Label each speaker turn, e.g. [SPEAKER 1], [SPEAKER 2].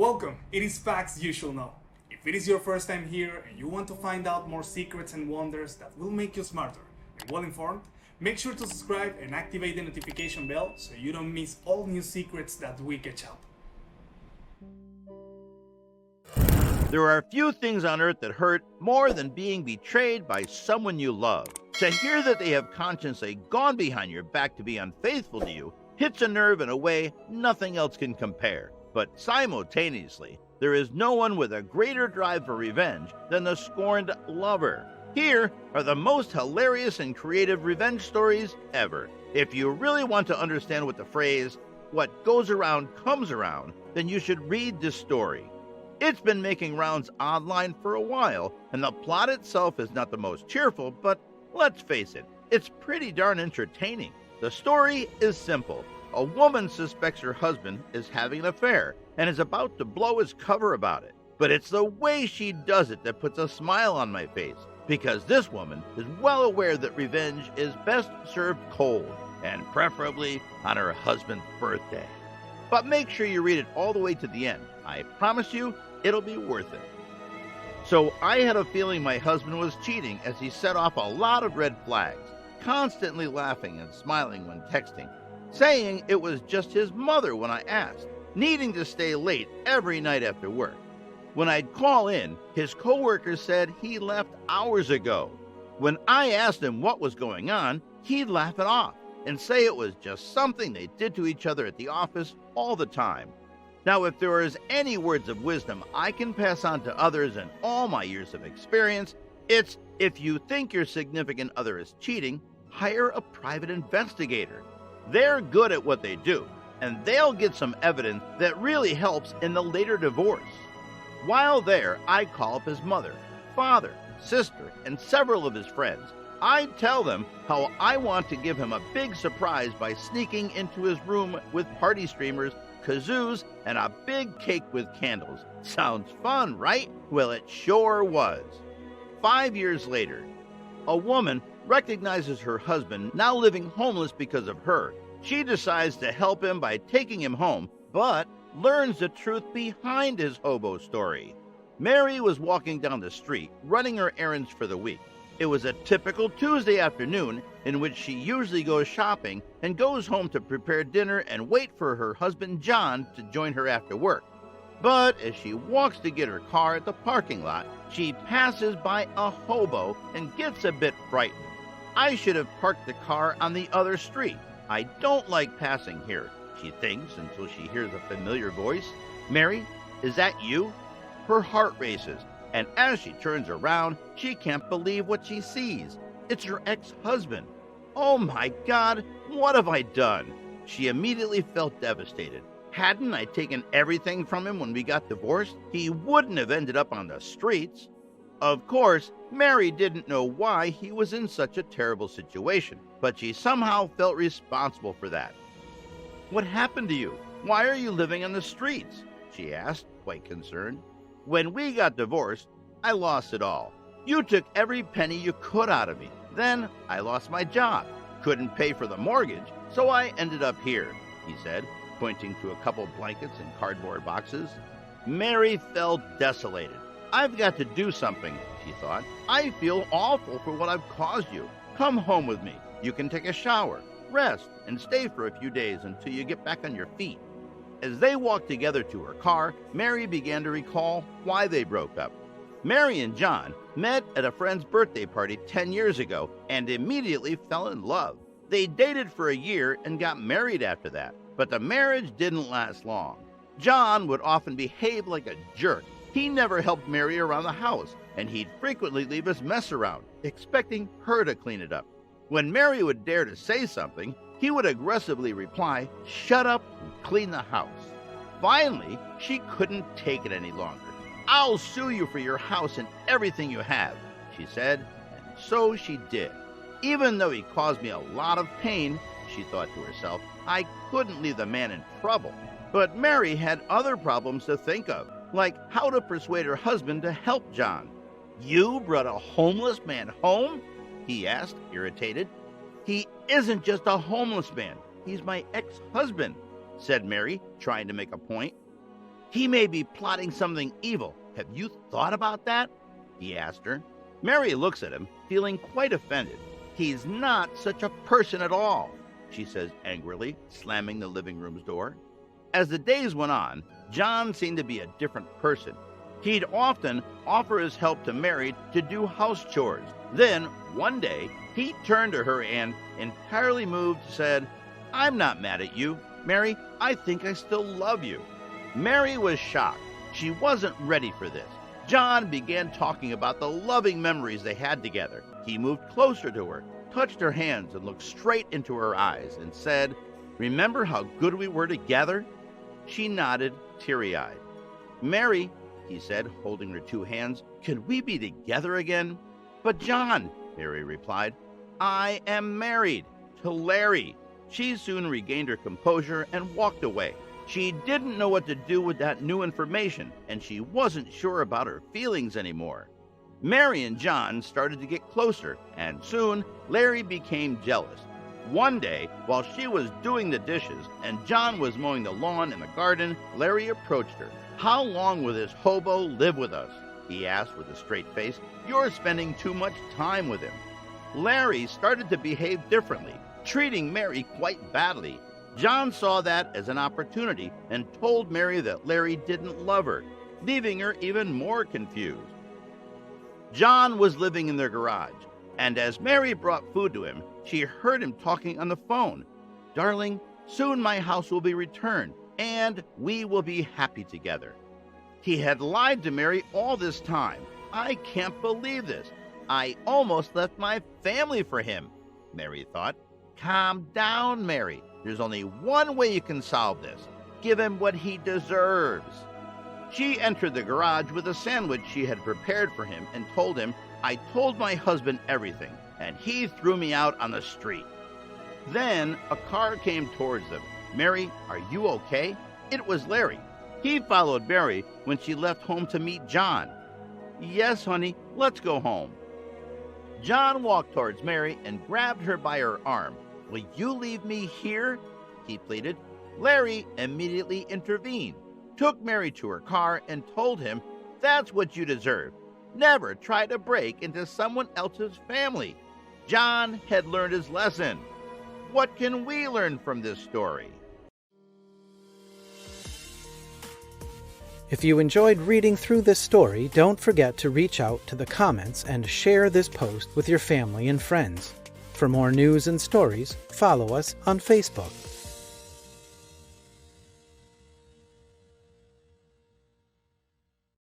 [SPEAKER 1] Welcome, it is Facts You Should Know. If it is your first time here and you want to find out more secrets and wonders that will make you smarter and well informed, make sure to subscribe and activate the notification bell so you don't miss all new secrets that we catch up.
[SPEAKER 2] There are few things on earth that hurt more than being betrayed by someone you love. To hear that they have consciously gone behind your back to be unfaithful to you hits a nerve in a way nothing else can compare. But simultaneously, there is no one with a greater drive for revenge than the scorned lover. Here are the most hilarious and creative revenge stories ever. If you really want to understand what the phrase, "what goes around comes around," then you should read this story. It's been making rounds online for a while, and the plot itself is not the most cheerful, but let's face it, it's pretty darn entertaining. The story is simple. A woman suspects her husband is having an affair and is about to blow his cover about it. But it's the way she does it that puts a smile on my face, because this woman is well aware that revenge is best served cold, and preferably on her husband's birthday. But make sure you read it all the way to the end. I promise you, it'll be worth it. So I had a feeling my husband was cheating as he set off a lot of red flags, constantly laughing and smiling when texting, saying it was just his mother when I asked, needing to stay late every night after work. When I'd call in, his coworkers said he left hours ago. When I asked him what was going on, he'd laugh it off and say it was just something they did to each other at the office all the time. Now, if there is any words of wisdom I can pass on to others in all my years of experience, it's if you think your significant other is cheating, hire a private investigator. They're good at what they do, and they'll get some evidence that really helps in the later divorce. While there, I call up his mother, father, sister, and several of his friends. I tell them how I want to give him a big surprise by sneaking into his room with party streamers, kazoos, and a big cake with candles. Sounds fun, right? Well, it sure was. 5 years later, a woman recognizes her husband now living homeless because of her. She decides to help him by taking him home, but learns the truth behind his hobo story. Mary was walking down the street, running her errands for the week. It was a typical Tuesday afternoon in which she usually goes shopping and goes home to prepare dinner and wait for her husband John to join her after work. But as she walks to get her car at the parking lot, she passes by a hobo and gets a bit frightened. I should have parked the car on the other street. I don't like passing here, she thinks until she hears a familiar voice. Mary, is that you? Her heart races, and as she turns around, she can't believe what she sees. It's her ex-husband. Oh my God, what have I done? She immediately felt devastated. Hadn't I taken everything from him when we got divorced, he wouldn't have ended up on the streets. Of course, Mary didn't know why he was in such a terrible situation, but she somehow felt responsible for that. What happened to you? Why are you living on the streets? She asked, quite concerned. When we got divorced, I lost it all. You took every penny you could out of me. Then I lost my job. Couldn't pay for the mortgage, so I ended up here, he said, pointing to a couple blankets and cardboard boxes. Mary felt desolated. I've got to do something, she thought. I feel awful for what I've caused you. Come home with me. You can take a shower, rest, and stay for a few days until you get back on your feet. As they walked together to her car, Mary began to recall why they broke up. Mary and John met at a friend's birthday party 10 years ago and immediately fell in love. They dated for a year and got married after that, but the marriage didn't last long. John would often behave like a jerk. He never helped Mary around the house, and he'd frequently leave his mess around, expecting her to clean it up. When Mary would dare to say something, he would aggressively reply, "Shut up and clean the house." Finally, she couldn't take it any longer. "I'll sue you for your house and everything you have," she said, and so she did. Even though he caused me a lot of pain, she thought to herself, I couldn't leave the man in trouble. But Mary had other problems to think of, like how to persuade her husband to help John. "You brought a homeless man home?" he asked, irritated. "He isn't just a homeless man. He's my ex-husband," said Mary, trying to make a point. He may be plotting something evil. Have you thought about that? He asked her. Mary looks at him, feeling quite offended. He's not such a person at all, she says angrily, slamming the living room's door. As the days went on, John seemed to be a different person. He'd often offer his help to Mary to do house chores. Then, one day, he turned to her and, entirely moved, said, I'm not mad at you, Mary. I think I still love you. Mary was shocked. She wasn't ready for this. John began talking about the loving memories they had together. He moved closer to her, touched her hands, and looked straight into her eyes and said, Remember how good we were together? She nodded, teary-eyed. Mary, he said, holding her two hands, can we be together again? But John, Mary replied, I am married to Larry. She soon regained her composure and walked away. She didn't know what to do with that new information, and she wasn't sure about her feelings anymore. Mary and John started to get closer, and soon Larry became jealous. One day, while she was doing the dishes and John was mowing the lawn and the garden, Larry approached her. How long will this hobo live with us? He asked with a straight face. You're spending too much time with him. Larry started to behave differently, treating Mary quite badly. John saw that as an opportunity and told Mary that Larry didn't love her, leaving her even more confused. John was living in their garage, and as Mary brought food to him, she heard him talking on the phone. Darling, soon my house will be returned, and we will be happy together. He had lied to Mary all this time. I can't believe this. I almost left my family for him, Mary thought. Calm down, Mary. There's only one way you can solve this. Give him what he deserves. She entered the garage with a sandwich she had prepared for him and told him, I told my husband everything, and he threw me out on the street. Then a car came towards them. Mary, are you okay? It was Larry. He followed Mary when she left home to meet John. Yes, honey, let's go home. John walked towards Mary and grabbed her by her arm. Will you leave me here? He pleaded. Larry immediately intervened, took Mary to her car, and told him, That's what you deserve. Never try to break into someone else's family. John had learned his lesson. What can we learn from this story?
[SPEAKER 3] If you enjoyed reading through this story, don't forget to reach out to the comments and share this post with your family and friends. For more news and stories, follow us on Facebook.